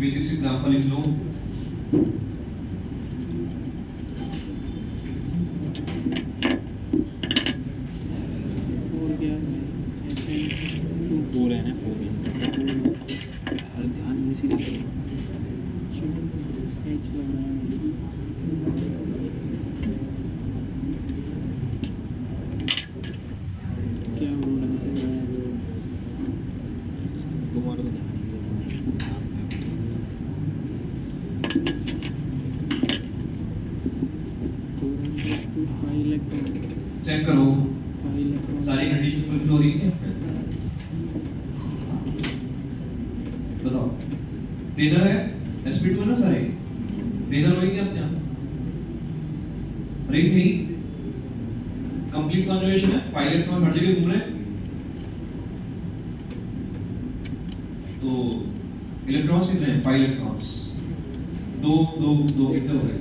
Basics example लिख लो। Check करो सारी कंडीशन फुलफिल हो रही है। बताओ प्लेनर है, sp2 है ना, सारे प्लेनर होएंगे अपने आप। रिंग नहीं, कंप्लीट कॉन्जुगेशन है, 5 इलेक्ट्रॉन हर जगह घूम रहे हैं, तो इलेक्ट्रॉन्स कितने हैं? 5 इलेक्ट्रॉन्स, दो दो दो कितने हो गए?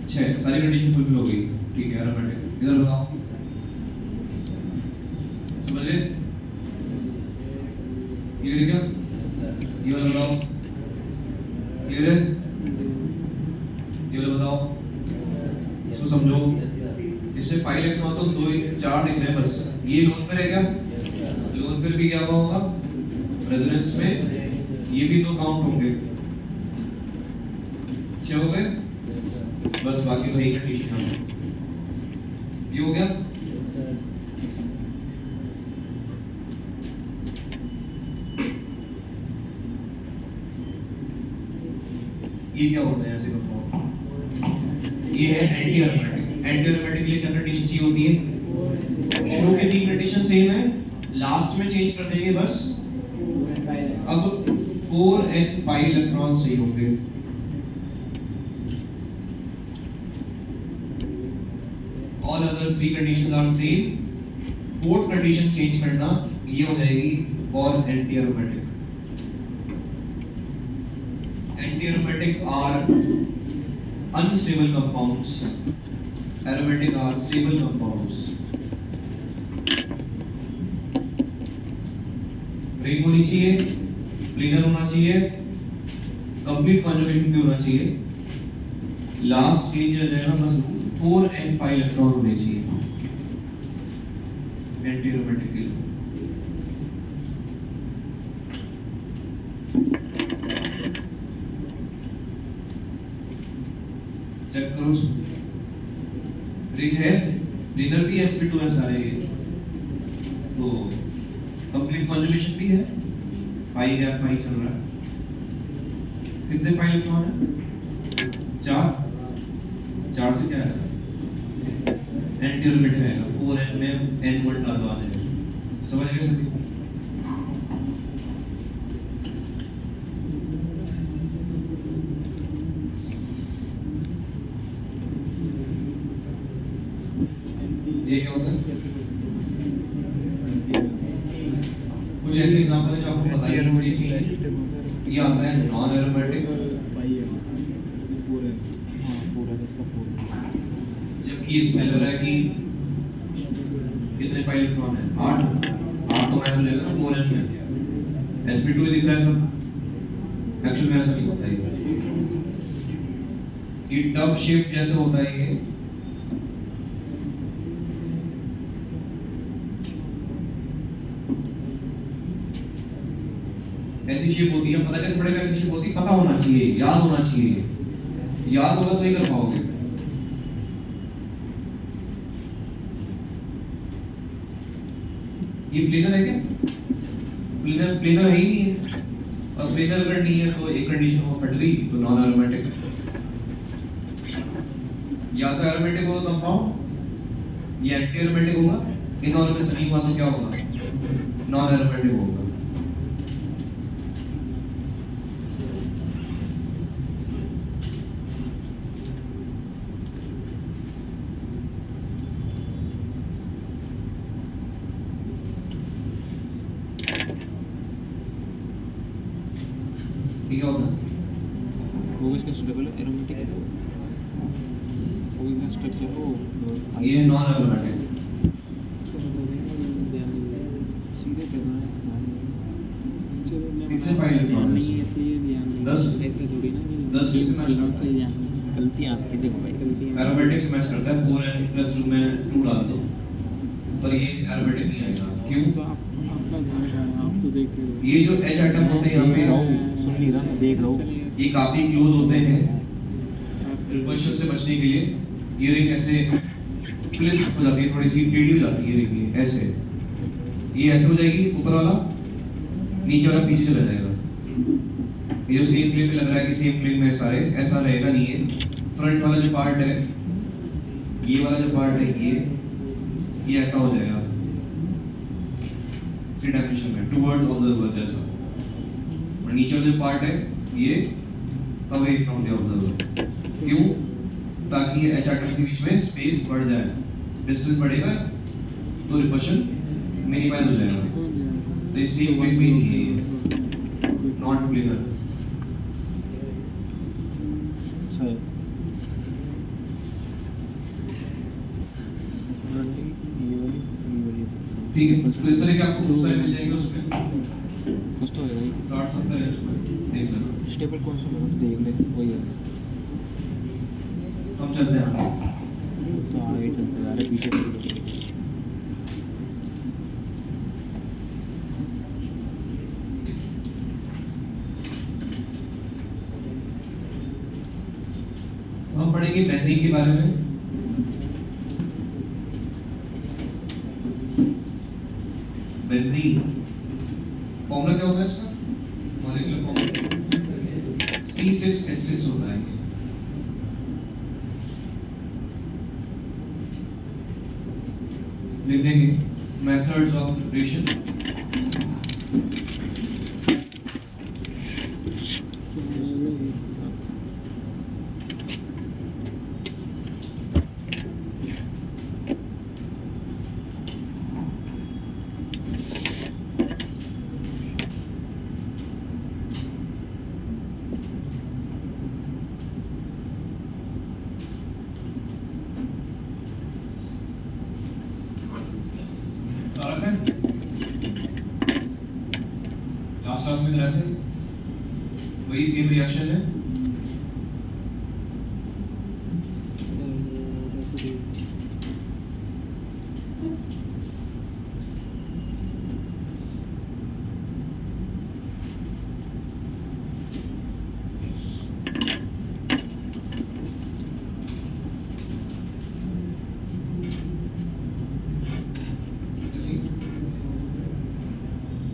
6। सारी कंडीशन फुलफिल हो गई। ठीक है, एरोमेटिक। इधर बताओ, समझ गए? क्लियर है क्या? ये वाला बताओ, क्लियर है? ये वाला बताओ, इसको समझो। इससे 5 इलेक्ट्रॉन तो 2 4 दिख रहे हैं बस। ये लोन पे रहेगा, लोन पे भी क्या होगा? रेजोनेंस में ये भी 2 काउंट होंगे। 6 हो गए बस, बाकी वही कंडीशन है। ये हो गया। ये क्या होता है ऐसे कंपाउंड? ये है एंटी एरोमेटिक। एंटी एरोमेटिक के लिए क्या कंडीशन चाहिए होती है? शुरू की 3 कंडीशन सेम है, लास्ट में चेंज कर देंगे बस। अब 4 and 5 इलेक्ट्रॉन सही होंगे। All other 3 conditions are same. 4th condition change करना, ये हो जाएगी for anti aromatic. Anti-aromatic are unstable compounds. Aromatic are stable compounds. Ring होनी चाहिए, प्लेनर होना चाहिए, कंप्लीट कॉन्जुगेशन भी होना चाहिए। लास्ट चेंज हो जाएगा बस, 4 and 5 इलेक्ट्रॉन होने चाहिए एंटी-एरोमेटिक के लिए। चेक करो, रिंग है, प्लेनर भी है, sp2 है सारे, तो कंप्लीट कॉन्जुगेशन भी है। पाई गैप पाई चल रहा है। कितने पाई इलेक्ट्रॉन है? 4। 4 से क्या है? एंटी एरोमेटिक रहेगा। 4n में n वोल्ट लगा देंगे। समझ गए सभी? ये क्या होता है? कुछ ऐसे एग्जांपल है जो आपको बताइए थोड़ी सी। ये आता है नॉन एरोमेटिक, जबकि इसमें लग रहा है कि कितने पाई इलेक्ट्रॉन है? 8 तो ऐसा लगेगा ना 4n में। sp2 ही दिख रहा है सब, एक्चुअल में ऐसा नहीं होता है। ये टब शेप जैसे होता है, ये ऐसी शेप होती है। पता कैसे पड़ेगा ऐसी शेप होती है? पता होना चाहिए, याद होना चाहिए। याद होगा तो ही कर पाओगे। ये प्लेनर है क्या? प्लेनर है ही नहीं है। और प्लेनर अगर नहीं है तो एक कंडीशन वो फट गई, तो नॉन एरोमेटिक। या तो एरोमेटिक होगा कंपाउंड, या एंटी एरोमेटिक होगा। इन दोनों में से नहीं हुआ तो क्या होगा? नॉन एरोमेटिक होगा। क्या होता है? वो इसका स्टेबल एरोमेटिक है, वो इसका स्ट्रक्चर वो ये नॉन एरोमेटिक। सीधे करना है, कितने कितने पाई ध्यान इलेक्ट्रॉन नहीं है है? इसलिए ध्यान नहीं 10? है। ऐसे थोड़ी ना कि 10 किससे मैच करता है? इसलिए ध्यान नहीं है। गलतियाँ आपकी देखो भाई, गलतियाँ एरोमेटिक से मैच करता है 4n प्लस में 2 डाल दो, पर ये एरोमेटिक नहीं आएगा। क्यों? तो आपका ध्यान कहाँ है? आप तो देख रहे हो। ये जो एच आइटम होते हैं देख रहा यहाँ हूँ, सुन नहीं रहा, देख रहा हूँ। चलिए, पे, ये काफी क्लोज होते हैं। आप रिपल्शन से बचने के लिए ये रिंग ऐसे फ्लिप हो जाती है, थोड़ी सी टेढ़ी हो जाती है रिंग, ये ऐसे, ये ऐसे हो जाएगी, ऊपर वाला नीचे वाला पीछे चला जाएगा। ये जो सेम प्लेन में लग रहा है कि सेम प्लेन में सारे, ऐसा रहेगा नहीं है। फ्रंट वाला जो पार्ट है, ये वाला जो पार्ट है, ये ऐसा हो जाएगा 3 डायमेंशन में टुवर्ड्स ऑब्जर्वर जैसा, और नीचे वाला जो पार्ट है ये अवे फ्रॉम द ऑब्जर्वर। क्यों? ताकि एच एटम्स के बीच में स्पेस बढ़ जाए, डिस्टेंस बढ़ेगा तो रिपल्शन मिनिमाइज हो जाएगा। तो ये सेम प्लेन में नहीं है, नॉट प्लेनर। शायद ठीक है, तो इस तरह के आपको बहुत सारे मिल जाएंगे उसमें, कुछ तो है भाई। 60-70 है उसमें, देख लेना। स्टेपल कौन सा होगा देख ले, वही है। हम चलते हैं आगे। तो आगे चलते जा रहे, पीछे चल रहे। तो हम पढ़ेंगे बेंजीन के बारे में। बेंजीन फॉर्मूला क्या होता है इसका? मॉलिक्यूलर फॉर्मूला C6H6 होता है। लिख देंगे methods of preparation. Last class में रहते वही सेम रिएक्शन है।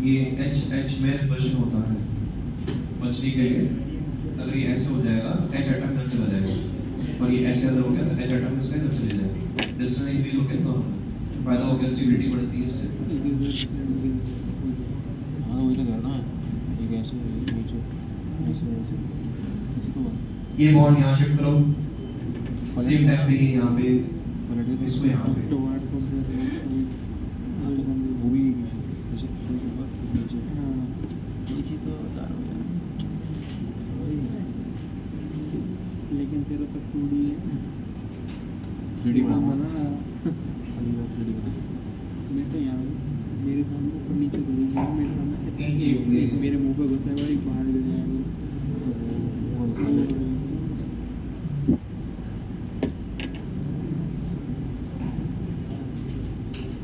ये H में रिपल्शन होता है, बचने के लिए अगर ये ऐसे हो जाएगा तो H एटम इधर चला जाएगा, और ये ऐसे अगर हो गया तो H एटम इसका इधर चले जाएगा। डिस्टेंस इंक्रीज हो गया तो फायदा हो गया, स्टेबिलिटी बढ़ती है इससे। हाँ वही तो कह रहा ना, एक ऐसे नीचे ऐसे ऐसे इसी को ये बॉन्ड यहाँ शिफ्ट करो, सेम टाइम पे ये यहाँ पे, पलट के इसको यहाँ पे। टुवर्ड्स ऑफ द वो भी ऐसे ऊपर नीचे नीचे तो दार हो गया। लेकिन तेरा तो 2D है। 3D बना बना अभी मैं 3D बना। मैं तो यहाँ हूँ, मेरे सामने ऊपर नीचे तो नहीं गया, मेरे सामने तीन चीज़ एक होंगी। एक मेरे मुंह पे घुसा है, एक बाहर गिर जाएगा। तो वो साले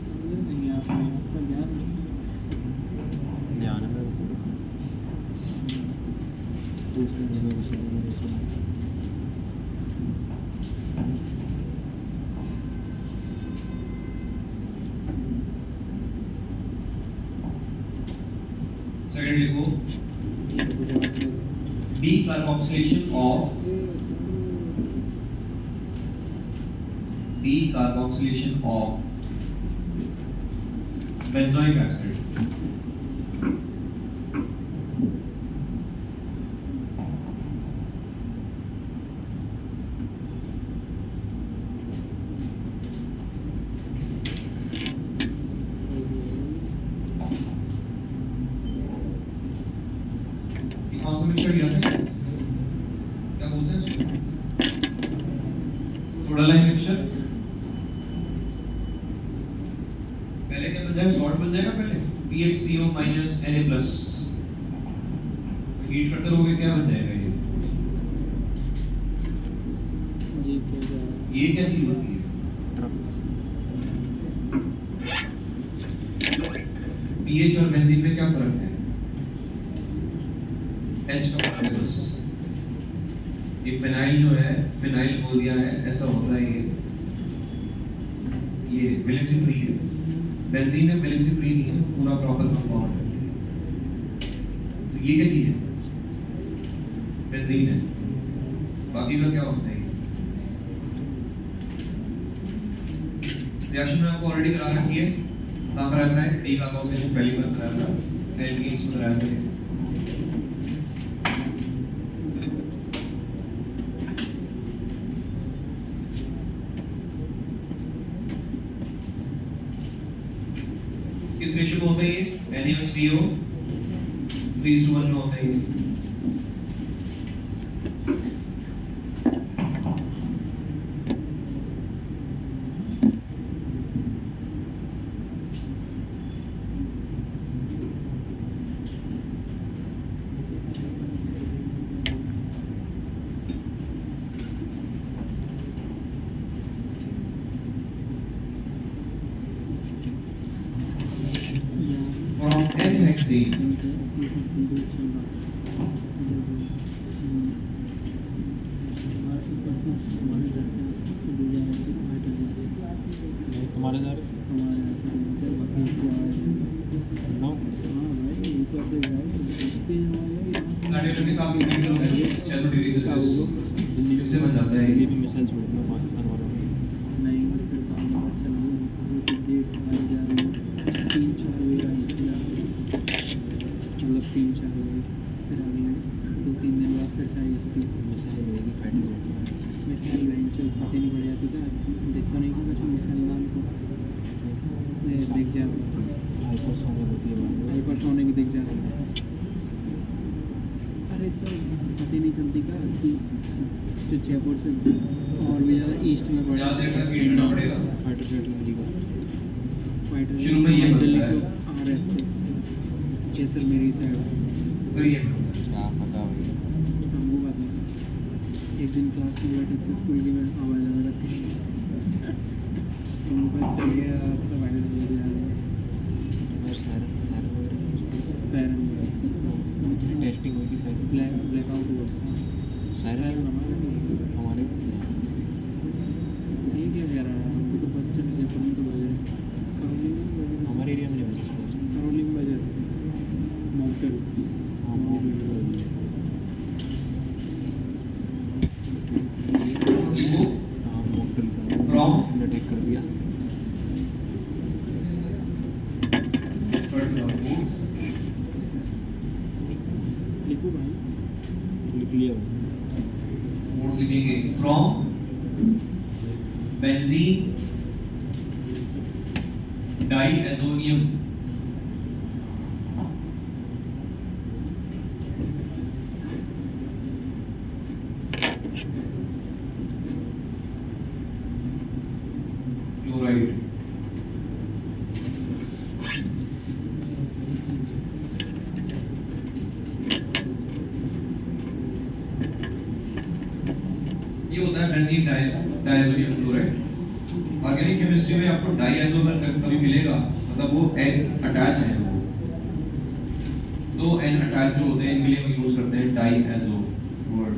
समझ नहीं आपने, आपका ध्यान नहीं। ध्यान है मेरे को। तो इसमें मैंने सुना सेकंड लिखो, decarboxylation of benzoic acid। ये कौन सा मिक्सचर दिया था? क्या बोलते हैं इसको? Soda lime mixture. पहले क्या बन जाएगा? सॉल्ट बन जाएगा पहले, PHCO - Na+। हीट करते रहोगे क्या बन जाएगा ये क्या जा रहा है? ये क्या चीज होती है? पीएच और बेंजीन में क्या फर्क है? एच का फर्क है बस। ये फिनाइल जो है, फिनाइल बोल दिया है, ऐसा होता है ये वैलेंसी फ्री है। बेंजीन में वैलेंसी फ्री नहीं है, पूरा प्रॉपर कंपाउंड है। तो ये क्या चीज है? बेंजीन है। बाकी का क्या होता है? रिएक्शन में आपको ऑलरेडी करा रखी है। कहाँ कराया है? डी कार्बोक्सिलेशन पहली बार कराया था, एल्कीन्स में कराया था। किस रेशियो में होता है ये? NaCO 3:1 में होता है ये। From N-hexane तुम्हारे जा रहे नो नाइट्रोजन के साथ हीट करोगे 600 डिग्री सेल्सियस, इससे बन जाता है ये ये। भी मिसाइल छोड़ देना पाकिस्तान वालों ने। नहीं फिर काम अच्छा नहीं है। देर से आ जा रही है 3-4 वेरा निकला, मतलब 3-4 वेरा, फिर अगले 2-3 दिन बाद फिर सारी होती मिसाइल होगी फाइटर जेट। मिसाइल वेंचर पता नहीं पड़ जाती था, देखता नहीं था कुछ मिसाइल नाम को देख जा हाइपरसोनिक होती है बाद में। हाइपरसोनिक दिख जाती है। अरे तो पता ही नहीं चलती का कि जो जयपुर से और भी ज़्यादा ईस्ट में पड़ ज़्यादा देर तक हीट करना पड़ेगा। फाइटर जेट मिलेगा। फाइटर शुरू में ये दिल्ली बनता से है। आ रहे थे जैसलमेर साइड, फिर ये बनता है। क्या पता भाई। हमको पता है। एक दिन क्लास में बैठे थे स्कूल की, में आवाज़ आने लगी, तुमको पता चल गया रास्ता फाइटर जेट जा रहे हैं। और सायरन सायरन टेस्टिंग होगी सायरन। ब्लैकआउट हुआ सायरन हमारा नहीं। हमारे ये क्या कह रहा है? हमको तो पता चल जयपुर में तो बजे करौली में बजे, हमारे एरिया में नहीं बजे सर। करौली में बजे माउंटेन। हाँ लिखो मॉकटेल का From? हमने टेक कर दिया। लिखो भाई, लिख लिया। मोड्स लिखेंगे फ्रॉम बेंजीन डाईएजोनियम क्लोराइड। ये होता है benzene diazonium chloride. Organic chemistry में आपको डाईएजो अगर कभी मिलेगा, मतलब वो N अटैच है। वो दो N अटैच जो होते हैं इनके लिए हम यूज करते हैं डाईएजो वर्ड।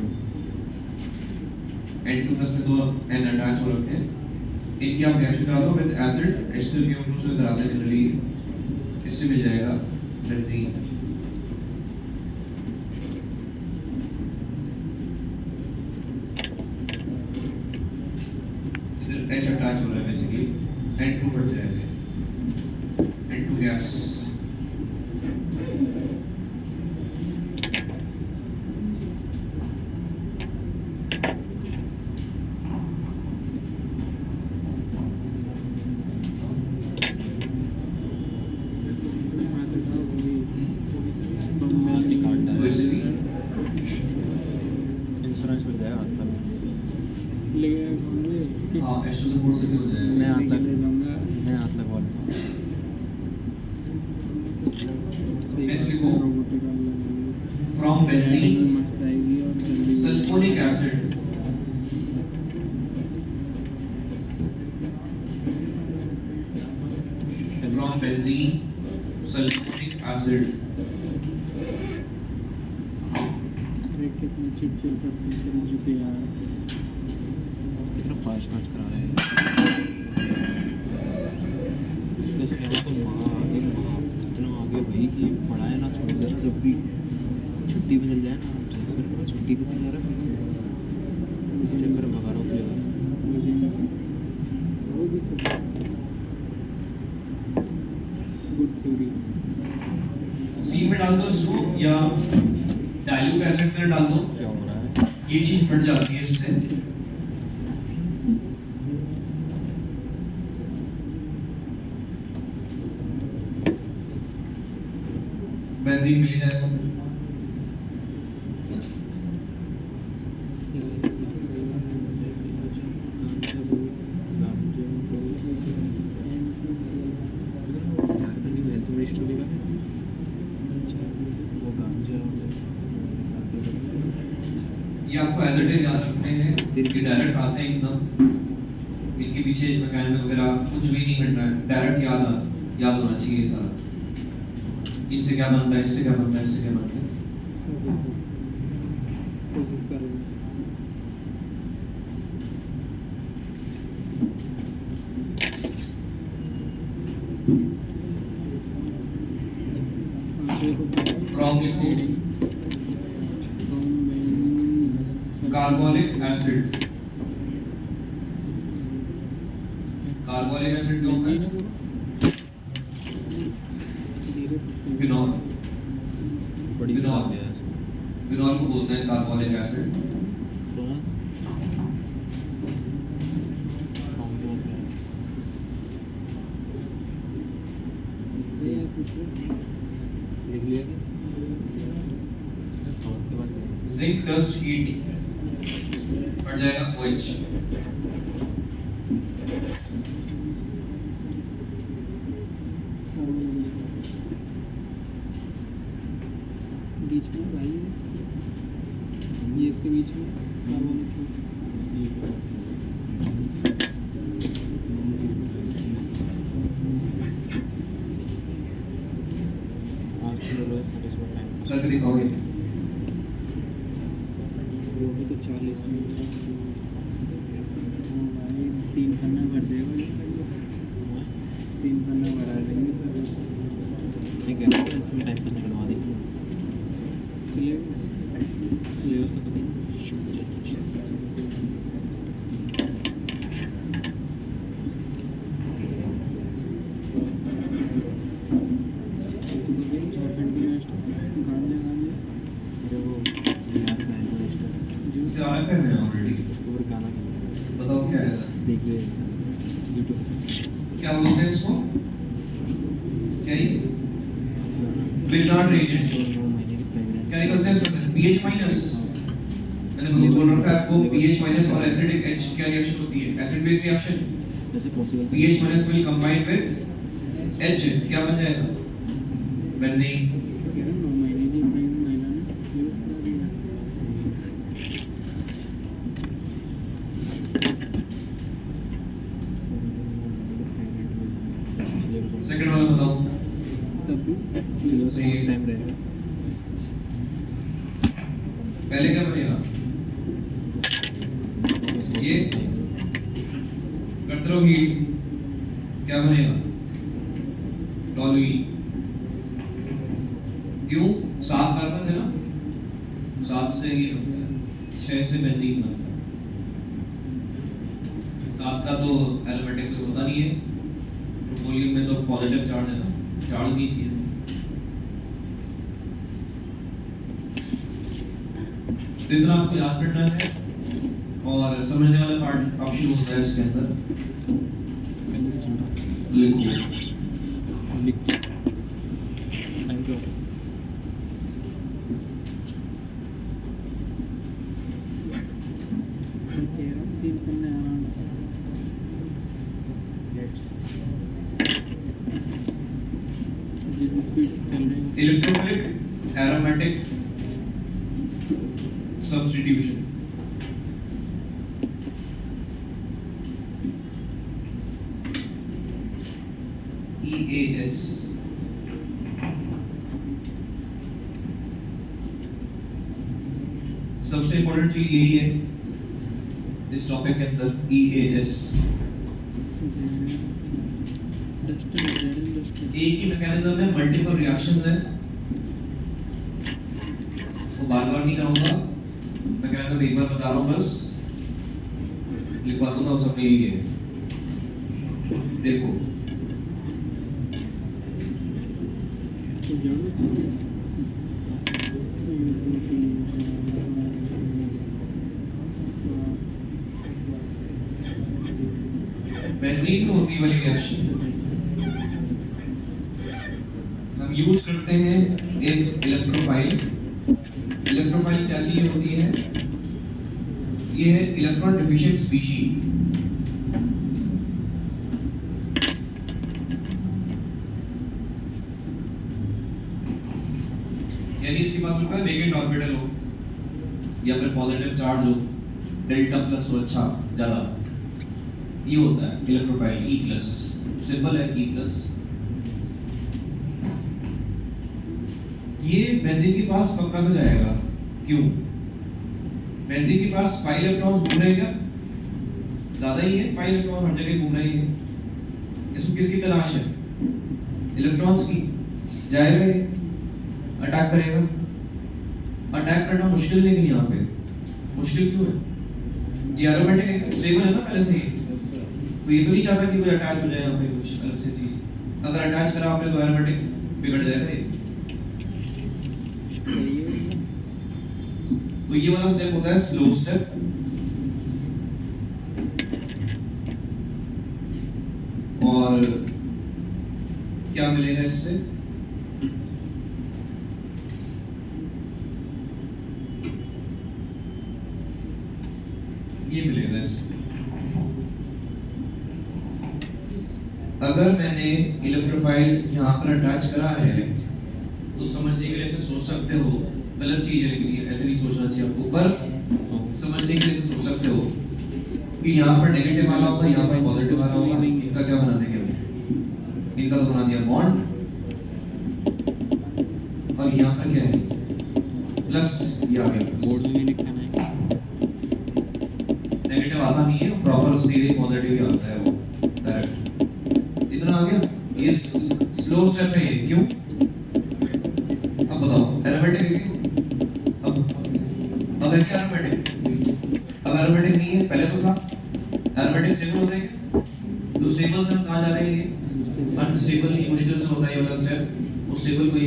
N2+ में दो N अटैच हो रखे हैं, इनकी आप रिएक्शन करा दो विद एसिड HCl से कराते हैं जनरली, इससे मिल जाएगा बेंजीन। इधर H अटैच हो रहा है बेसिकली, N2 बढ़ जाएगा, N2 गैस। वैसे भी इंश्योरेंस मिल जाएगा हाथ का। हाँ H2 से बोल सकते हो जाएगा। मैं हाथ लग दूंगा। मैं हाथ लगवा लूँगा। Next लिखो फ्रॉम बेंजीन में मस्त आएगी और जल्दी sulphonic acid from benzene sulfonic acid अरे कितने चिड़चिड़ करते हैं तेरे जूते यार। कितना फास्ट फास्ट करा रहे हैं इसका सिलेबस तो वहाँ आगे इतना आगे भाई कि पढ़ाए ना छोड़ दे ना, जब भी छुट्टी पे चल जाए ना हमसे, फिर छुट्टी पे चल जा रहा है इसी चक्कर में भगा रहा हूँ सिलेबस। वो भी गुड थ्योरी। सी में डाल दो इसको या डाइल्यूट एसिड में डाल दो, क्या हो रहा है? ये चीज हट जाती है इससे। बेंजीन मिल जाएगा। ये आपको एज इट इज याद रखने हैं कि डायरेक्ट आते हैं एकदम, इनके पीछे मैकेनिज्म वगैरह कुछ भी नहीं करना है, डायरेक्ट याद होना चाहिए सारा। इनसे क्या बनता है, इससे क्या बनता है, इससे क्या बनता है। कोशिश कर रहे हैं। फ्रॉम लिखो कार्बोनिक एसिड। कार्बोनिक एसिड क्या होता है? फिनॉल। बड़ी फिनॉल है इसमें। फिनॉल को बोलते हैं कार्बोनिक एसिड। लिख लिया क्या? और के बाद जिंक डस्ट हीट पड़ जाएगा OH। बीच में भाई ये इसके बीच में कार्बोनिक करके दिखाओगे? वो भी तो 40 मिनट का। हाँ भाई 3 पन्ना भर देगा ये भाई, 3 पन्ना भरा देंगे सर। ठीक है, इसमें टाइम पास करवा देंगे। सिलेबस सिलेबस तो खत्म। झारखंड की नेक्स्ट गांजा अरे वो यार मैं मिनिस्टर जो क्या रखा है मैंने ऑलरेडी। इसके ऊपर गाना खेलते हैं, बताओ क्या है? देख ले यूट्यूब से। क्या बोलते हैं इसको? क्या ये? बिल्नार्ड रेजेंट। 9 महीने की प्रेगनेंट क्या निकलते हैं इसमें? pH minus. मैंने बोल रखा है आपको pH माइनस और एसिडिक H क्या रिएक्शन होती है? Acid base reaction. कैसे possible? pH minus will combine with H, क्या बन जाएगा? बेंजीन। 9 महीने की महीना में सिलेबस करा दिया। सेकंड वाला बताओ। तब भी सिलेबस में टाइम रहेगा। पहले क्या बनेगा? ये करते रहो हीट, क्या बनेगा? टॉलुइन। क्यों? 7 कार्बन है ना, 7 से ये बनता है, 6 से बेंजीन बनता है। 7 का तो एरोमेटिक कोई होता नहीं है, प्रोपोलियम में तो पॉजिटिव चार्ज है ना, चार्ज नहीं चाहिए। तो इतना आपको याद करना है और समझने वाला पार्ट अब शुरू होता है इसके अंदर। लिखो लिख टाइम क्या होगा? मैं कह रहा हूँ 3 पन्ने आराम से। जिस स्पीड से चल रहे हैं इलेक्ट्रोफिलिक, एरोमेटिक, सब्स्टिट्यूशन। EAS सबसे इम्पोर्टेंट चीज यही है इस टॉपिक के अंदर, EAS। एक ही मैकेनिज्म है, मल्टीपल रिएक्शंस है, वो बार बार नहीं करूंगा, मैकेनिज्म एक बार बता रहा हूँ, बस लिखवा दूंगा, सब में यही है। देखो बेंजीन में होती वाली रिएक्शन हम यूज करते हैं एक इलेक्ट्रोफाइल। इलेक्ट्रोफाइल क्या चीज होती है? ये है इलेक्ट्रॉन डिफिशिएंट स्पीशीज। यानी इसके पास होता है वेकेंट ऑर्बिटल हो या फिर पॉजिटिव चार्ज हो, डेल्टा प्लस हो, अच्छा ज्यादा, ये होता है इलेक्ट्रोफाइल। E प्लस सिंबल है, E प्लस। ये बेंजीन के पास पक्का से जाएगा। क्यों? बेंजीन के पास पाई इलेक्ट्रॉन घूम रहे हैं क्या? ज्यादा ही है, पाई इलेक्ट्रॉन हर जगह घूम रहे हैं। इसको किसकी तलाश है? इलेक्ट्रॉन्स की। जाएगा ये, अटैक करेगा। अटैक करना मुश्किल नहीं है, यहाँ पे मुश्किल क्यों है? ये एरोमेटिक है, स्टेबल है ना पहले से ही, तो ये तो नहीं चाहता कि कोई अटैच हो जाए यहाँ पे कुछ अलग से चीज। अगर अटैच करा आपने तो एरोमेटिक बिगड़ जाएगा ये। तो ये वाला स्टेप होता है स्लो स्टेप। और क्या मिलेगा इससे? ये मिलेगा इससे। अगर मैंने इलेक्ट्रोफाइल यहाँ पर अटैच करा है तो समझने के लिए ऐसे सोच सकते हो, गलत चीज है लेकिन ऐसे नहीं सोचना चाहिए आपको, पर समझने के लिए सोच सकते हो कि यहाँ पर नेगेटिव वाला होगा, यहाँ पर पॉजिटिव वाला होगा। इनका क्या बना देंगे? इनका तो बना दिया बॉन्ड, और यहाँ पर क्या है? प्लस। ये आ गया बोर्ड में लिखना है, नेगेटिव आता नहीं है, प्रॉपर सीधे पॉजिटिव ही आता है वो डायरेक्ट। इतना आ गया। ये स्लो स्टेप है ये। क्यों? अब बताओ, एरोमेटिक है क्यों? अब है क्या एरोमेटिक? अब एरोमेटिक नहीं है, पहले तो था। एरोमेटिक स्टेबल होता है क्या? तो स्टेबल से हम कहाँ जा रहे हैं? अनस्टेबल नहीं, मुश्किल से होता है ये वाला स्टेप। उस स्टेबल को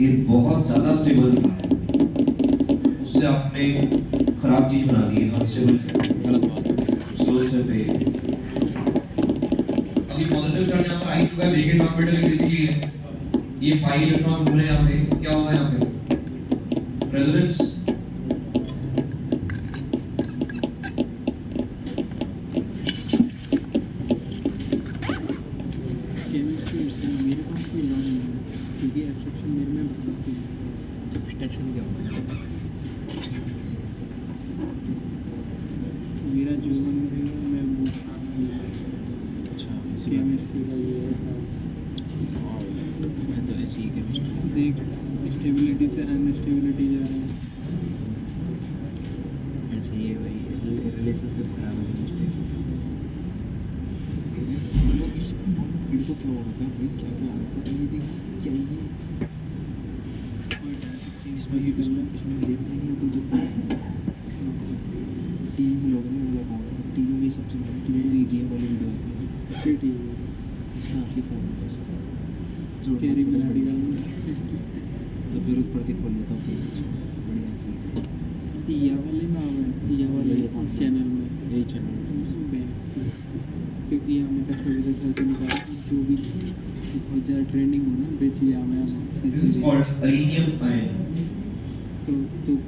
ये बहुत ज्यादा स्टेबल था, उससे आपने खराब चीज बना दी है। अनस्टेबल गलत बात, स्लो स्टेप है। अभी पॉजिटिव चार्ज यहाँ पर आई चुका है, वेकेंट ऑर्बिटल बेसिकली है। ये पाई इलेक्ट्रॉन घूम रहे हैं यहाँ पे, क्या होगा यहाँ पे? रेजोनेंस। मेरे पास कोई लॉ नहीं है क्योंकि एक्सेप्शन मेरे में बहुत है। एक्सटेंशन क्या होता है? मेरा जो मन रहेगा मैं वो अच्छा, केमिस्ट्री का ये है। मैं तो ऐसी ही केमिस्ट्री। देख, स्टेबिलिटी से अनस्टेबिलिटी जा रहे हैं। ऐसे ही है भाई, रिलेशनशिप खराब है केमिस्ट्री। मतलब इस इनको क्या हो रखा है भाई, क्या क्या आता है ये देखो, क्या ये इसमें देखते हैं कि जो टीवी के लोग हैं वो टीवी में सबसे बड़ी टीवी गेम वाली वीडियो आती है। फिर ठीक इसमें आपके फ़ोन में कैरी मिलाड़ी डालूँ तो जरूरत पड़ती खोल लेता हूँ पेज, बढ़िया चीज़ है। या वाले में आवे, या वाले चैनल में, यही चैनल क्योंकि हमें का छोटे से घर से निकाल जो भी बहुत ज़्यादा ट्रेंडिंग हो ना बेचिए हमें दिस इज कॉल्ड अरेनियम आयन। तो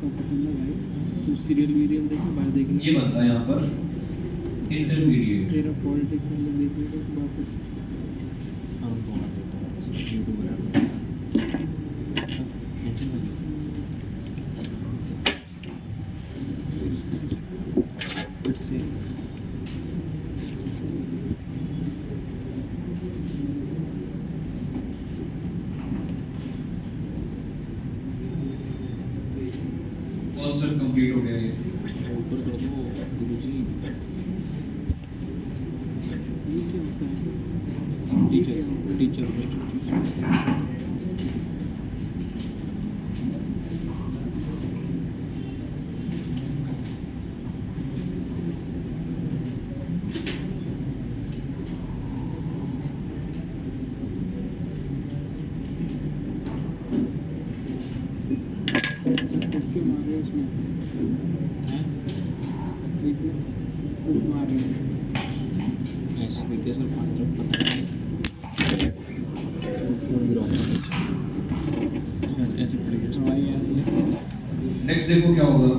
का पसंद है भाई, तो सीरियल वीरियल देखना बाहर देखना। ये बनता है यहाँ पर इंटरमीडिएट। तेरा पॉलिटिक्स वाले देखने को वापस और बहुत देता है यूट्यूबर है। टेंशन लगी रिपीट हो गया ये। ऊपर कर दो गुरुजी। ये क्या होता है? टीचर टीचर टीचर सब कुछ क्यों मार रहे हो उसमें? देखिए कुछ मार रहे हैं। ऐसे भी सर 5 तरफ पता है कौन गिरा ऐसे ऐसे पड़ गया हवाई आ रही है। नेक्स्ट देखो क्या होगा।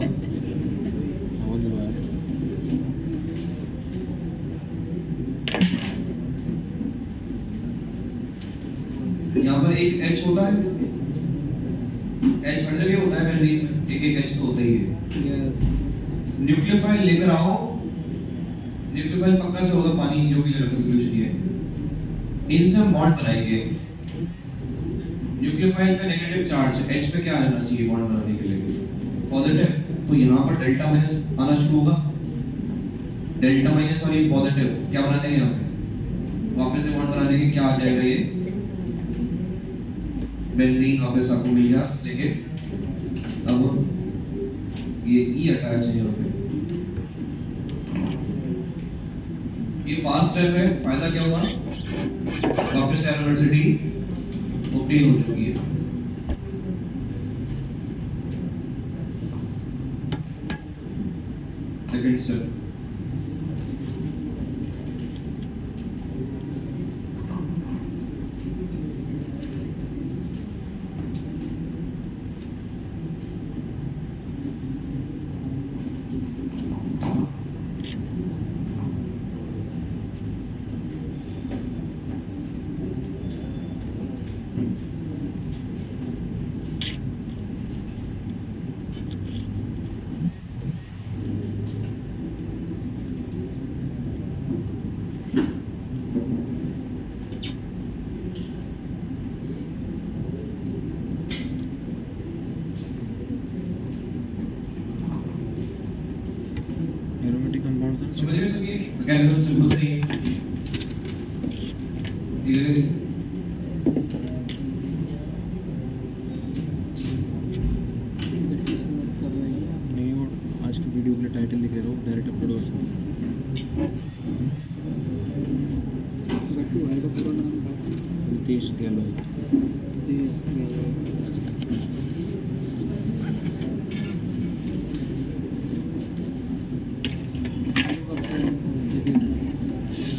हवा गिरा है। यहाँ पर एक एच होता है, एच हर जगह होता है बेंजीन में, एक एक एच तो होता ही है। यस। न्यूक्लियोफाइल लेकर आओ, न्यूक्लियोफाइल पक्का से होगा पानी जो भी रखा सोल्यूशन है, इनसे हम बॉन्ड बनाएंगे। न्यूक्लियोफाइल पे नेगेटिव चार्ज, एच पे क्या आना चाहिए बॉन्ड बनाने के लिए? पॉजिटिव। तो यहाँ पर डेल्टा माइनस आना शुरू होगा, डेल्टा माइनस और ये पॉजिटिव क्या बना देंगे यहाँ पे, वापस से बॉन्ड बना देंगे। क्या आ जाएगा ये बेंजीन वापस आपको मिल गया, लेकिन अब ये ई अटैच है यहाँ पे। ये फास्ट स्टेप है, फायदा क्या होगा, वापस से यूनिवर्सिटी ऑब्टेन हो चुकी है। सेकंड स्टेप एरोमेटिक कंपाउंड था समझ गए सभी, मैकेनिज्म सिंपल से ही ये नहीं। और आज की वीडियो के लिए टाइटल लिख रहा हूँ, डायरेक्ट अपलोड हो सकता गट्टू भाई का पूरा नाम था रितेश गहलोत।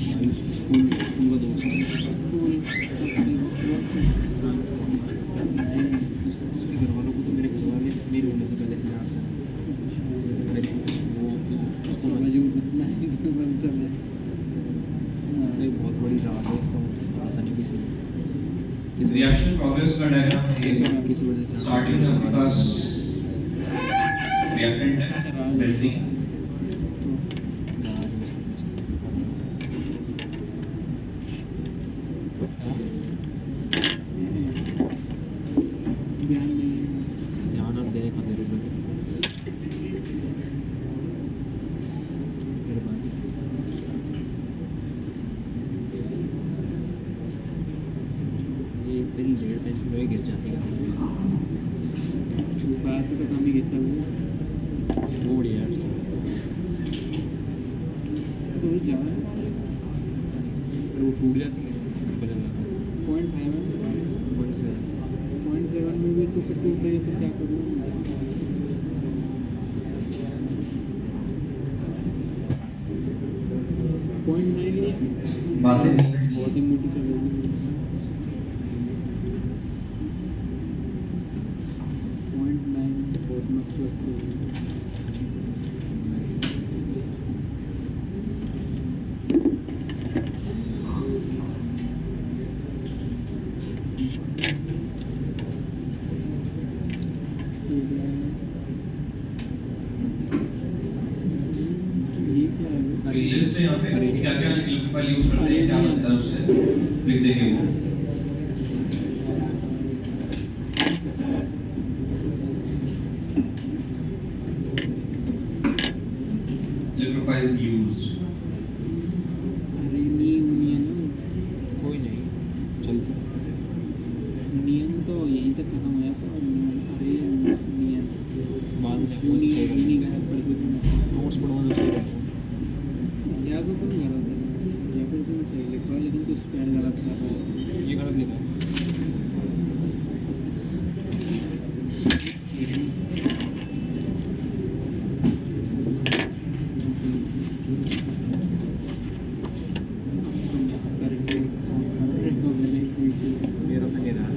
भाई उसका स्कूल स्कूल का दोस्त है। उसके घर वालों को तो मेरे घर वाले मेरे होने से पहले से जानते हैं। मेरे वो उसको अरे बहुत बड़ी रात है इसका, पता था नहीं किस रिएक्शन प्रोग्रेस का डायग्राम है ये। किस वजह से स्टार्टिंग में आपके पास रिएक्टेंट है बेंजीन, ध्यान आप देने का दे रहे हो ये तेरी रेड पेंसिल में घिस जाती है पास तो काम ही कैसा हुआ वो बढ़िया है। तो जा वो टूट जाती है बदल लगा 0.5 0.7 में भी तो टूट रही है, तो क्या करूँ? पॉइंट 9 बातें नहीं बहुत ही मोटी चल रही है। 0.9 बहुत मस्त लगती है। ये क्या है? लिस्ट है यहाँ पे, क्या क्या इक्वल यूज करते हैं, क्या बनता है उससे लिख देंगे वो। Liquefy is used. अरे नियम कोई नहीं चलते नियम तो यहीं तक खत्म हो जाता है। अरे नियम बाद में क्यों नहीं क्यों नहीं गया पढ़ के तुम नोट्स पढ़वा तो सही रहेगा। या तो तुम गलत है या फिर तुम सही लिखो लेकिन तो स्पेल गलत कर रहा है। ये गलत लिखा है। करके सारे को मिले कोई चीज़ मेरा तो नहीं रहा।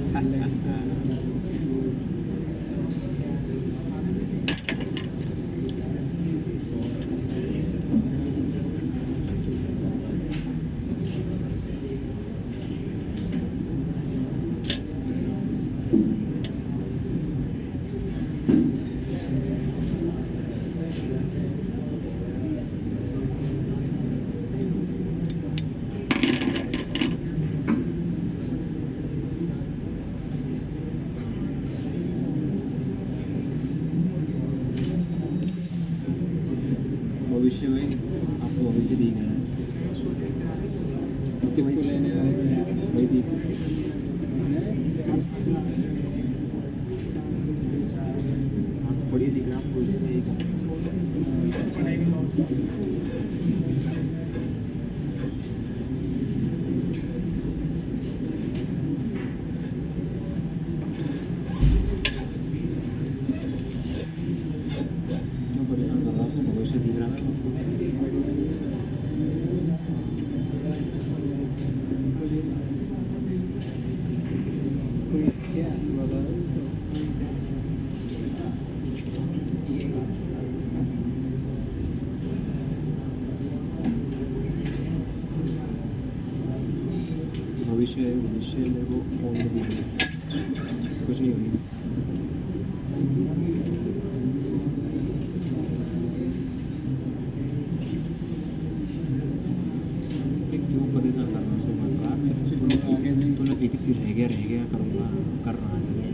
भविष्य में आपको भविष्य दी गया है। किसको लेने आ रहे हैं? वही दी आपको पढ़िए दिख रहा है भविष्य में एक जो परेशान कर रहा है उसको भविष्य दिख रहा है उसको कोई क्या बता इसको? भविष्य मेरे को फोन में दिख रहा है कुछ नहीं होगी। क्यों परेशान कर रहा है उसको बन रहा है आगे नहीं तो लगी थी रह गया करूँगा कर रहा नहीं है।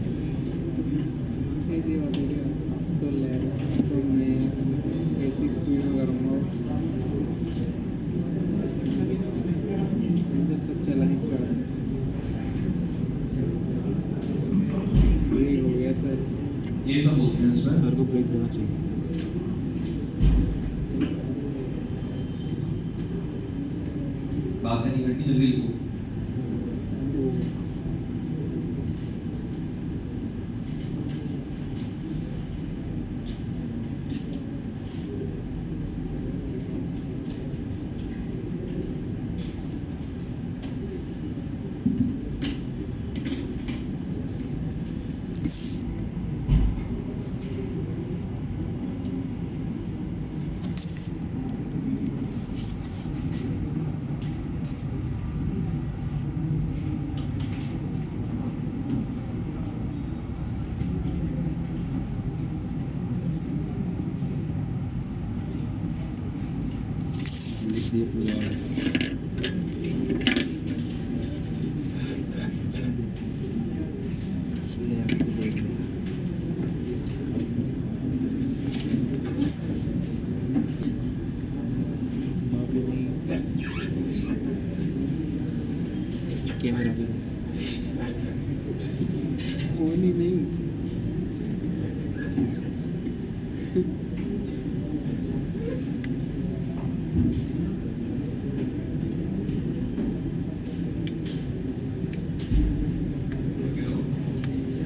ऐसी बात है क्या? तो ले तो मैं ऐसी स्पीड में करूँगा तो सब चला ही सर यही हो गया सर। ये सब बोलते हैं इसमें। सर को ब्रेक देना चाहिए। बातें नहीं करनी, जल्दी लिखो। लिख दिए पूरा। इसलिए अभी तो देख रहे हैं। बाकी कैमरा भी ऑन ही नहीं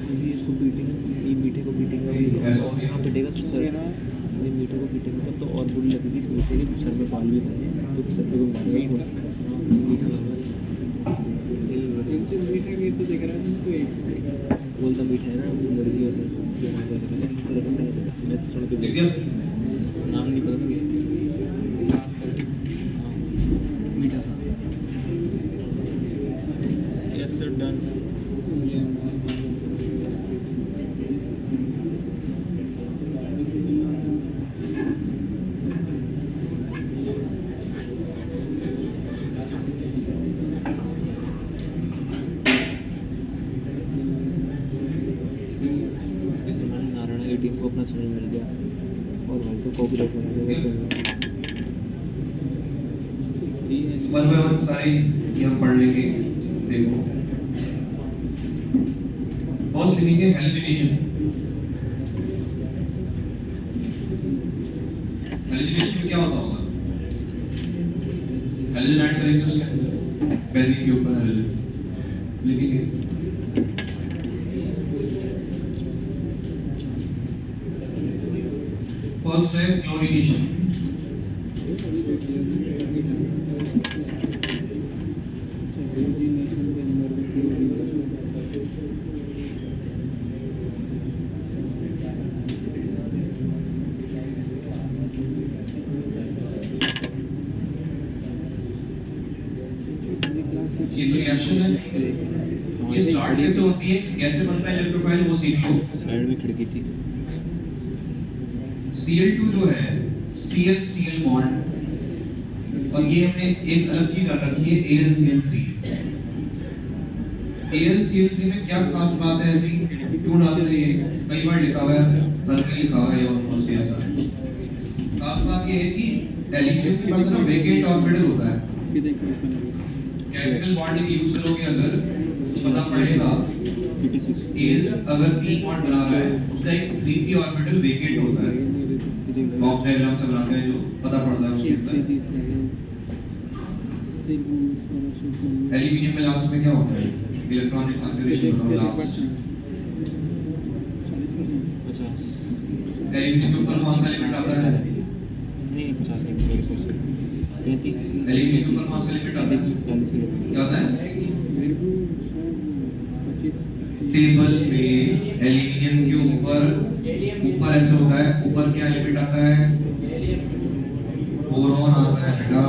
अभी इसको बीटेंगे ये मीठे को बीटेंगे अभी ऐसा होता है। यहाँ पिटेगा तो सर मेरा ये मीठे को बीटेंगे तब तो और बुरी लगेगी इस मीठे के सर में बाल भी बने तो सर पे को मारेगा ही होगा मीठा लगा इनसे मीठा कैसे दिख रहा है तुमको? एक बोलता मीठा है ना उस लड़कियों से मैं तो सुन के लिख दिया? नाम नहीं पता था किसी साथ है। हाँ मीठा सा यस सर डन। नारायण की टीम को अपना चैनल मिल गया और भाई से कॉपीराइट मिल गया चैनल। वन बाय वन सारे ये हम पढ़ लेंगे। देखो फर्स्ट लिखेंगे हेलुसिनेशन। हेलुसिनेशन में क्या होता होगा? हेलोजन ऐड करेंगे उसके अंदर, बेंजीन के ऊपर हेलोजन लिखेंगे। फर्स्ट है क्लोरीनेशन। हेलोजिनेशन के अंदर भी क्लोरीनेशन ये तो रिएक्शन है। ये स्टार्ट कैसे होती है, कैसे बनता है इलेक्ट्रोफाइल, वो सीख लो। साइड में खिड़की थी। Cl2 जो है Cl बॉन्ड, और ये हमने एक अलग चीज कर रखी है AlCl3। AlCl3 में क्या खास बात है ऐसी, क्यों डालते हैं? कई बार लिखा हुआ है, हर में लिखा हुआ है ऑलमोस्ट ऐसा। खास बात ये है कि एल्यूमिनियम के पास ना वेकेंट ऑर्बिटल होता है। केमिकल बॉन्डिंग यूज करोगे अगर, पता पड़ेगा एल अगर 3 बॉन्ड बना रहा है, उसका एक 3p ऑर्बिटल वेकेंट होता है। बॉक्स डायग्राम से बनाते हैं जो पता पड़ता है उसके अंदर। एल्यूमिनियम में लास्ट में क्या होता है? इलेक्ट्रॉनिक कॉन्फ़िगरेशन होता है लास्ट। एल्यूमिनियम के ऊपर कौन सा एलिमेंट आता है? नहीं 50 नहीं, सॉरी 35। एल्यूमिनियम के ऊपर कौन सा एलिमेंट आता है? क्या आता है? टेबल पे एल्यूमिनियम के ऊपर ऐसे होता है, ऊपर क्या एलिमेंट आता है? बोरॉन आता है बेटा।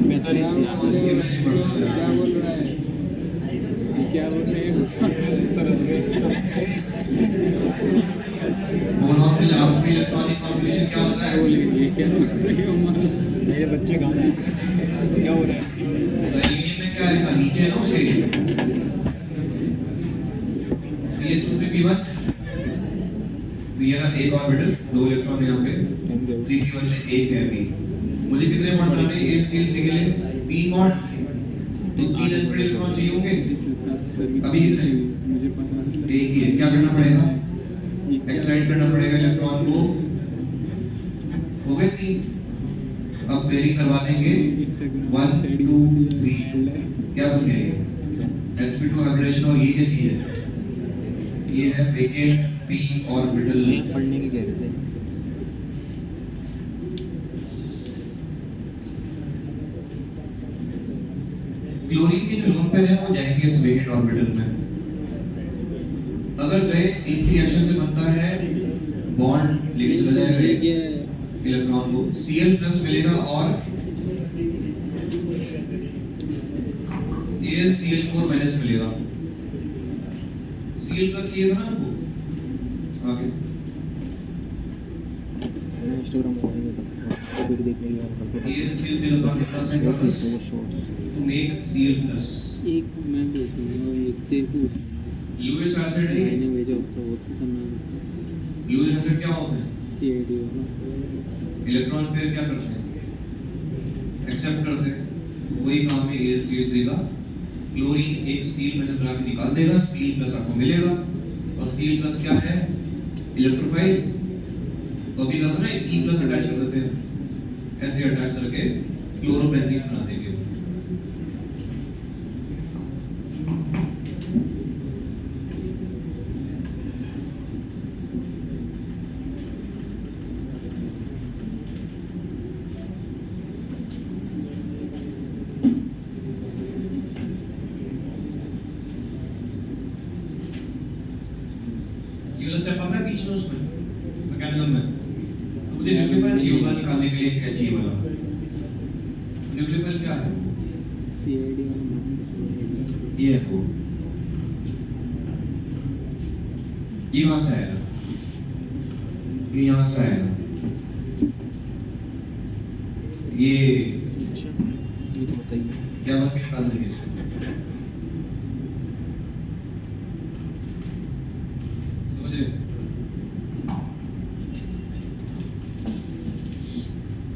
मैं तो नहीं क्या बोल रहा है, क्या बोल रहे हैं? बोरॉन में लास्ट में इलेक्ट्रॉनिक कॉन्फ़िगरेशन क्या होता है? ये क्या बोल रहे हो? मेरे बच्चे कहाँ हैं? क्या हो रहा है? एल्यूमिनियम में क्या है? नीचे है ना उसके CH2 तो ये रहा एक ऑर्बिटल, 2 इलेक्ट्रॉन यहाँ पे, 3p1 में एक है अभी। मुझे कितने बॉन्ड बनाने हैं AlCl3 के लिए? 3 बॉन्ड, तो 3 अनपेड इलेक्ट्रॉन चाहिए होंगे। अभी कितने? मुझे पता है। एक ही है। क्या करना पड़ेगा? एक्साइट करना पड़ेगा इलेक्ट्रॉन को। हो गए 3। अब पेयरिंग करवा देंगे 1 2 3। क्या बन गया ये? sp2 hybridisation. और ये क्या चीज है? ये है वेकेंट p ऑर्बिटल। पढ़ने की कह रहे थे। क्लोरीन के जो लोन पेयर हैं वो जाएंगे इस वेकेंट ऑर्बिटल में। अगर गए, इनकी रिएक्शन से बनता है बॉन्ड, लेके चला जाएगा इलेक्ट्रॉन को, Cl+ मिलेगा और AlCl4- मिलेगा। Cl+ चाहिए था ना हमको। आगे इंस्टाग्राम फिर देखने की बात करते हैं। AlCl3 इलेक्ट्रॉन कितना से वापस वो शॉर्ट टू मेक Cl+। एक मैं भेजूंगा, एक देखो लुईस एसिड है। मैंने भेजा तो बहुत खतरनाक। लुईस एसिड क्या होता है? CID वाला इलेक्ट्रॉन पेयर क्या करते हैं? एक्सेप्ट करते हैं। वही काम है AlCl3 का। क्लोरीन एक Cl- बना के निकाल देगा, Cl+ आपको मिलेगा। और Cl+ क्या है? इलेक्ट्रोफाइल। तो अभी कहते हैं ना E+ अटैच कर देते हैं, ऐसे अटैच करके क्लोरोबेंजीन बना देंगे। ये से पता है बीच में उसमें मैकेनिज्म में मुझे न्यूक्लियोफाइल चाहिए होगा निकालने के लिए, क्या चाहिए वाला न्यूक्लियोफाइल क्या है? CID वाला मस्त ये है वो। ये कहाँ से आएगा? ये यहाँ से आएगा। ये अच्छा ये तो बताइए क्या बन के निकाल देंगे इसको? समझ रहे?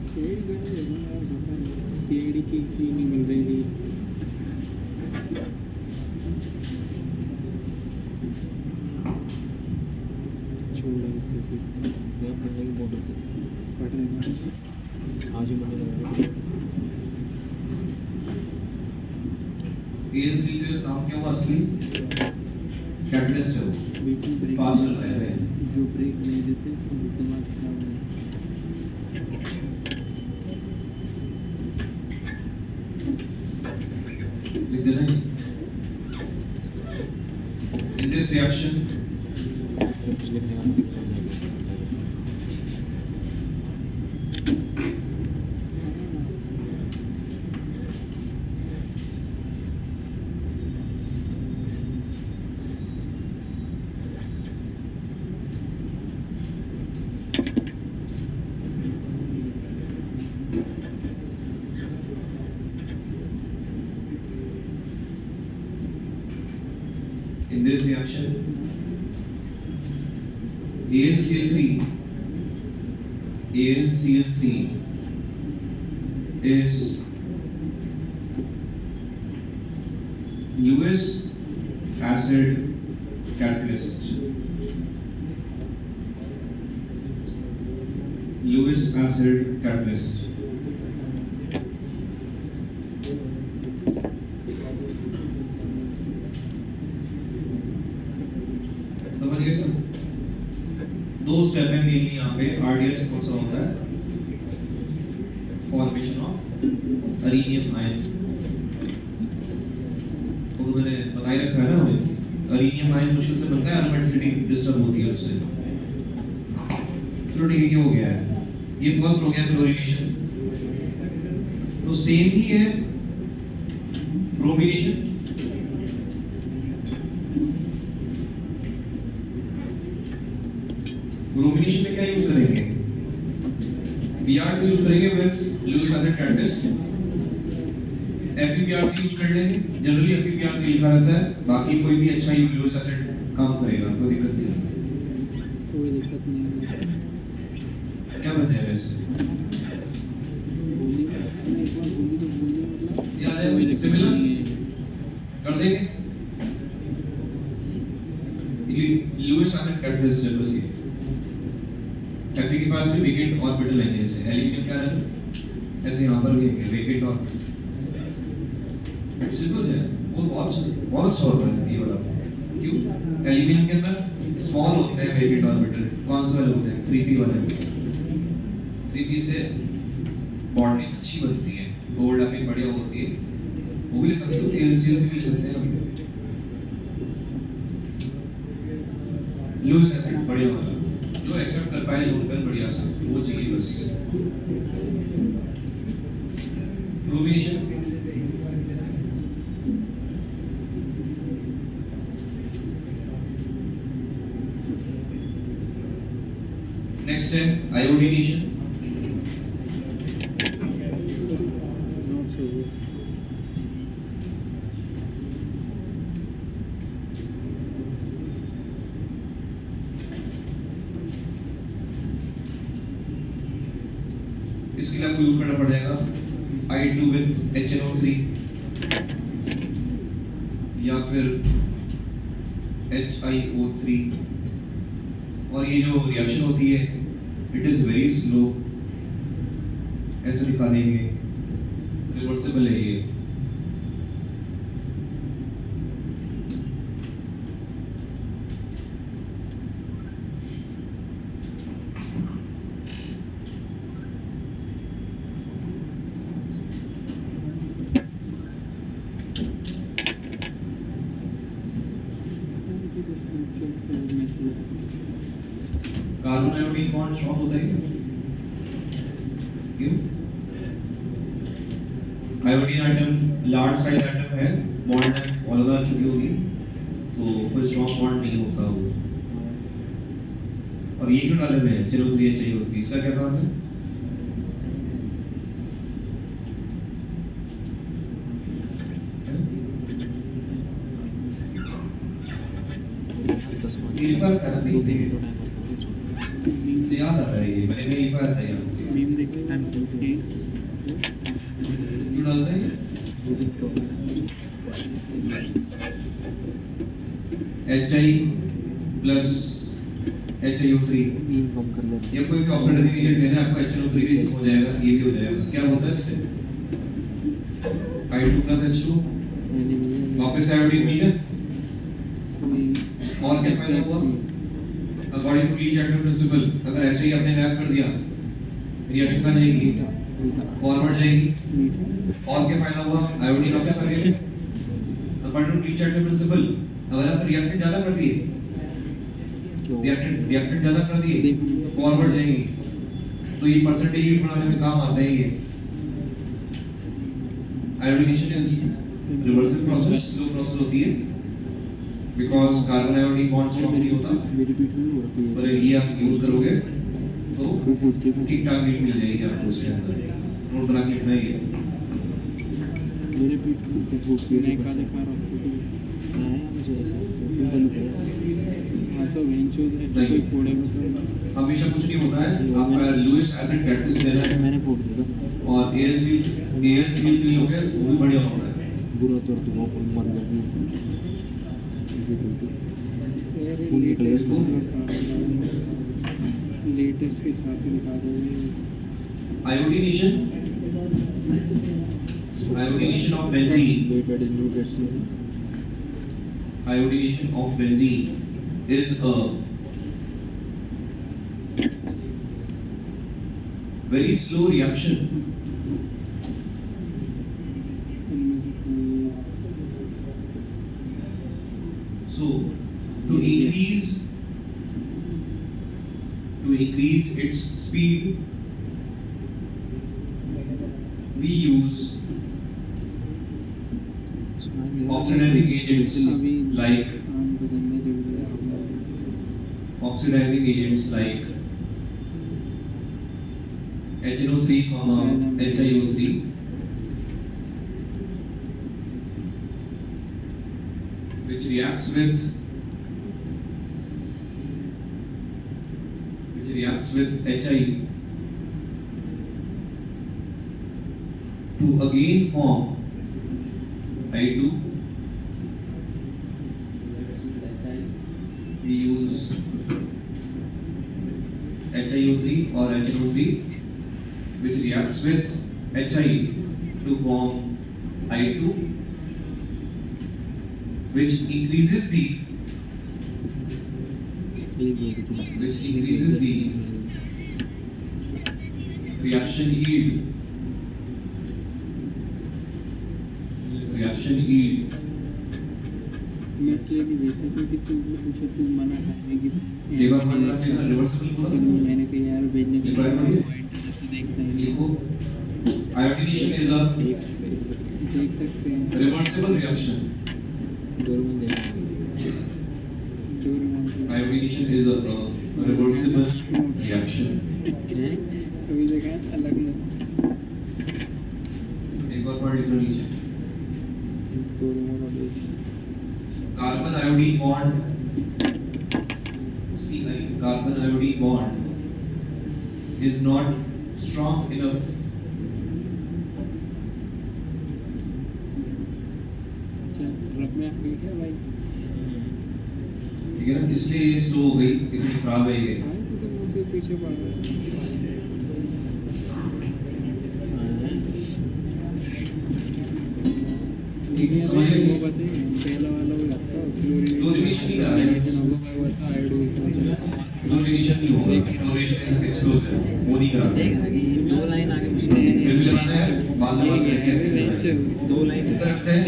CID का नहीं है यार, सीआईडी की नहीं मिल रही थी। छोड़ा इससे फिर मैं पढ़ने की बॉर्डर थे पढ़ रहे हैं आज ही मुझे लगा एएलसी का काम क्या हुआ असली कैटलिस्ट है वो बीच में ब्रेक पास चल रहे हैं जो ब्रेक नहीं देते तो दिमाग खराब हो जाता लिख देना इन दिस रिएक्शन कुछ लिखने का मतलब हो जाएगा in this reaction AlCl3 is Lewis acid catalyst. Lewis acid catalyst. समझ गए सब? दो स्टेप है मेनली यहाँ पे आरडीएस कौन सा होता है फॉर्मेशन ऑफ अरीनियम आयन तो मैंने बताया रखा है ना हमें अरीनियम आयन मुश्किल से बनता है एरोमेटिसिटी डिस्टर्ब होती है उससे चलो ठीक है ये हो गया है ये फर्स्ट हो गया क्लोरीनेशन तो सेम ही है ब्रोमिनेशन ब्रोमिनेशन में क्या यूज करेंगे Br2 यूज करेंगे with Lewis acid catalyst FeBr3 use कर लेंगे जनरली FeBr3 लिखा रहता है बाकी कोई भी अच्छा ही Lewis acid काम करेगा कोई दिक्कत नहीं है कोई दिक्कत नहीं है क्या बताया वैसे बोली एक बार बोली तो बोली मतलब क्या है कोई दिक्कत सिमिलर नहीं है कर देंगे Lewis acid catalyst है बस ये Fe के पास भी वेकेंट ऑर्बिटल है जैसे एल्यूमिनियम क्या रहता है ऐसे यहाँ पर भी है वेकेंट और सिंपल है वो बहुत अच्छा होता है ये वाला क्यों एल्यूमिनियम के अंदर स्मॉल होते हैं वेकेंट ऑर्बिटल कौन से वाले होते हैं 3p वाले 3p से बॉन्डिंग अच्छी बनती है ओवरलैपिंग बढ़िया होती है वो भी ले सकते हो एलसीएल भी ले सकते हैं लूज एसिड बढ़िया वाला जो एक्सेप्ट कर पाए लोग कर बढ़िया सा वो चाहिए बस ब्रोमिनेशन नेक्स्ट है आयोडीनेशन नॉट सो गुड इसके लिए आपको यूज करना पड़ेगा I2 with HNO3 या फिर HiO3 और ये जो रिएक्शन होती है इट इज वेरी स्लो ऐसे दिखा देंगे रिवर्सिबल है ये कार्बन आयोडीन बॉन्ड स्ट्रांग होता है क्यों iodine item large size item है बॉन्ड है और ज्यादा छोटी होगी तो कोई स्ट्रांग बॉन्ड नहीं होता वो और ये क्यों डाले हुए हैं चलो ये चाहिए होती इसका क्या काम है ये लिखा था ना दो तीन मिनट टाइम याद आ रहा है ये मैंने लिखा था यार मीम देखते हैं क्यों डालते हैं? HI प्लस HiO3 बीम कम कर ले या कोई भी ऑक्सीडाइजिंग एजेंट लेना है आपको HNO3 भी हो जाएगा, ये भी हो जाएगा। क्या होता है इससे? I2 प्लस H2 वापस आयोडीन मिल गया। और क्या फायदा हुआ? According to leech active principle, अगर HI आपने गायब कर दिया रिएक्शन कहाँ जाएगी? फॉरवर्ड जाएगी। और क्या फायदा हुआ? आयोडीन वापस आ गया। According to leech active principle, अगर आपने रिएक्टेंट ज्यादा कर दिए, रिएक्टेंट ज्यादा कर दिए, फॉरवर्ड जाएंगे, तो ये परसेंटेज यूनिट बनाने में काम आता है। ये iodination is reversible process, slow process होती है, because carbon iodine bond strong नहीं होता। मेरी पीठ में हो रखी पर ये आप यूज करोगे तो कोई फूटती है ठीक ठाक हीट मिल जाएगी आपको उसके अंदर। नोट बना के रखना है ये। मेरे पीठ में फूटती है नहीं का दिखा रहा हूँ है मुझे ऐसा पिंपल पे हाँ तो वेंचो है नहीं। कोई फोड़ेगा तो हमेशा कुछ नहीं होता है, आपका लुइस एसिड कैक्टस लेना है मैंने फोड़ दिया और AlCl3 लोगे वो भी बढ़िया होता है। बुरा तो दुआ पर मर लगी खून निकलेगा इसमें। लेटेस्ट के साथ ही दिखा दोगे iodination of benzene, Later is new test iodination of benzene is a very slow reaction. इनमें से कोई So to increase its speed, we use oxidizing agents like आम तो गन्ने जड़ गया oxidizing agents like HNO3, HiO3, which reacts with HI to again form I2. We use HiO3 or HNO3, which reacts with HI to form I2, which increases the reaction yield. मैं तो ये नहीं देख सकता कि तू मुझे तू मना करने की देखो मतलब क्या रिवर्सिबल बोला तो मैंने कहा यार भेजने के ये पढ़ा पढ़िए। पॉइंट तो देखते हैं देखो आयोडीनेशन इज अ देख सकते हैं reversible reaction. Iodination is a reversible reaction. अभी देखा अलग में एक और पढ़ लिखो नीचे। Carbon iodine bond, Ci, carbon iodine bond is not strong enough रब में ठीक है भाई ठीक है ना, इसलिए ये स्लो हो गई, इतनी खराब है ये। भाई तू तो मुझसे पीछे पड़ रहा है ठीक है, समझ समझ वो गए? बताइए पहला वाला वो लगता है Fluorination नहीं करा रहे हैं। फ्लोरिनेशन होगा भाई वो तो आयोडीन Fluorination नहीं होगा, fluorination is explosive, वो नहीं करा रहे। दो लाइन आगे मुश्किल फिर भी लगाना है, बाद में बात करेंगे। है दो लाइन इधर रखते हैं।